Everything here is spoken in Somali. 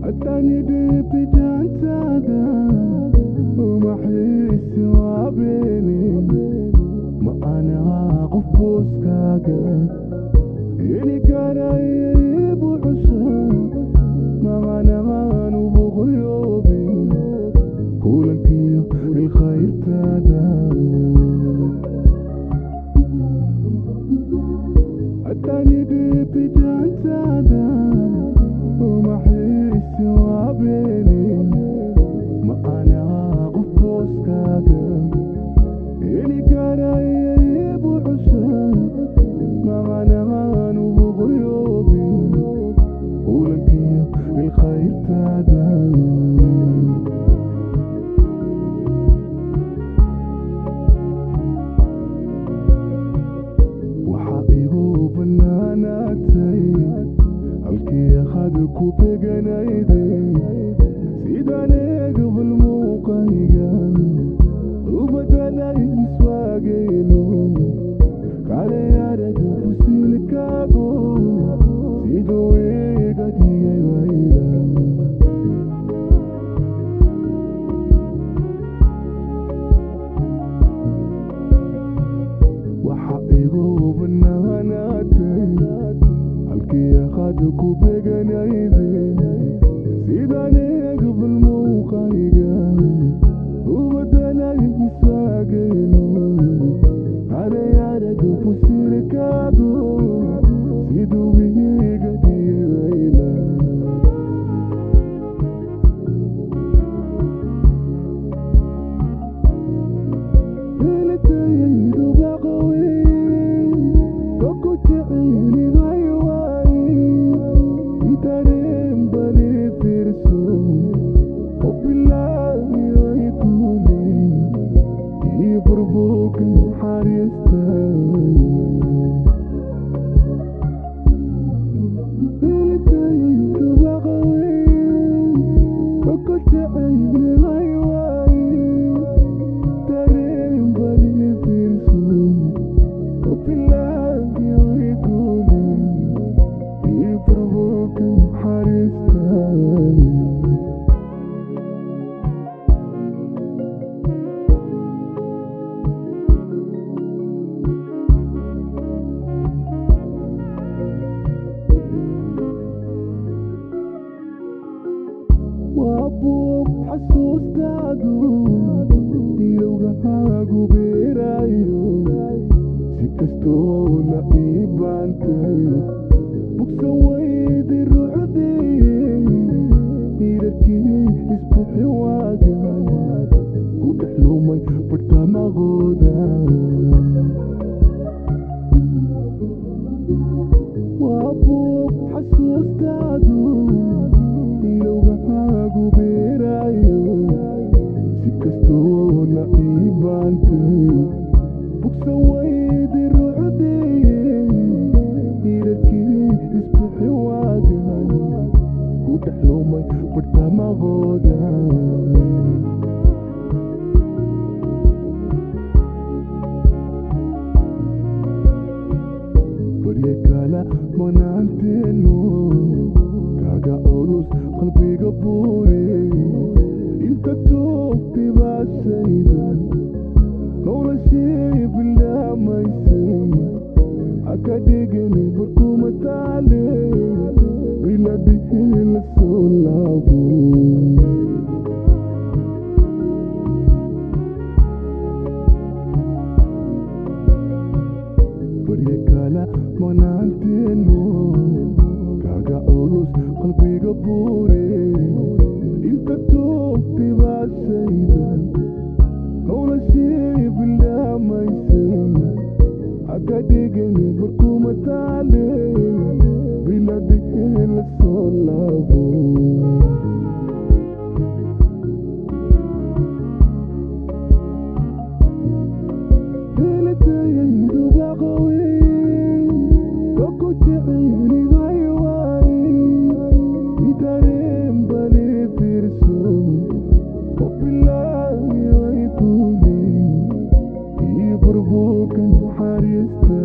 الثاني بيبدأ انتهى وما حيس وابيني ما انا قفوس كاكا يلي كان يجيب عشاق ما انا نوبو غيوبي كولن كيو الخير تادا الثاني بيبدأ انتهى وما حيس وابيني ما انا قفوس كاكا يلي كان يجيب عشاق ما انا نوبو غيوبي كولن كيو الخير تادا وحقيقو بناناتي halkii aad ku beganayday sidaan eegabal muuqayga u badalay iswaagayno kale araga fusilkaago siduu iga dhigay wayla waxa igu banaanaatay halkii aad ku beganayday sidaan eegabal muuqayga u badalay iswaagayno kale araga fusilkaago siduu iga dhigay wayla helataydu baqaway koku jeceli haywaay itareen bali firso obilaahi ay kuli ii burbuukan xariista helataydu baqaway koku jeceli haywaay itareen bali firso obilaahi ay kuli ii burbuukan xariista وابوك حسوستادو ilowgahaagu beerayo si kastoona ii baantay bugsan waydi ruuxdii diirarkii isbixi waagan ku dhex lumay bartamaqooda وابوك حسوستادو ilowgahaagu beerayo si kastoona ii baantay bugsan waydi ruuxdii diirarkii isbixi waagan ku dhex lumay bartamaqooda barye kala manaanteeno kaaga culus qalbiga buure inta joogtay baashayda noloshii bilaamaysay haka dhigani barkuma taale iladhihi la soo laabo barye kala manaanteeno kaaga culus qalbiga buure inta joogtay baashayda noloshii bilaamaysay haka dhigani barkuma taale iladhihi la soo laabo helataydu baqaway koku jeceli haywaay itareen bali firso obilaahi ay kuli ii burbuukan xariista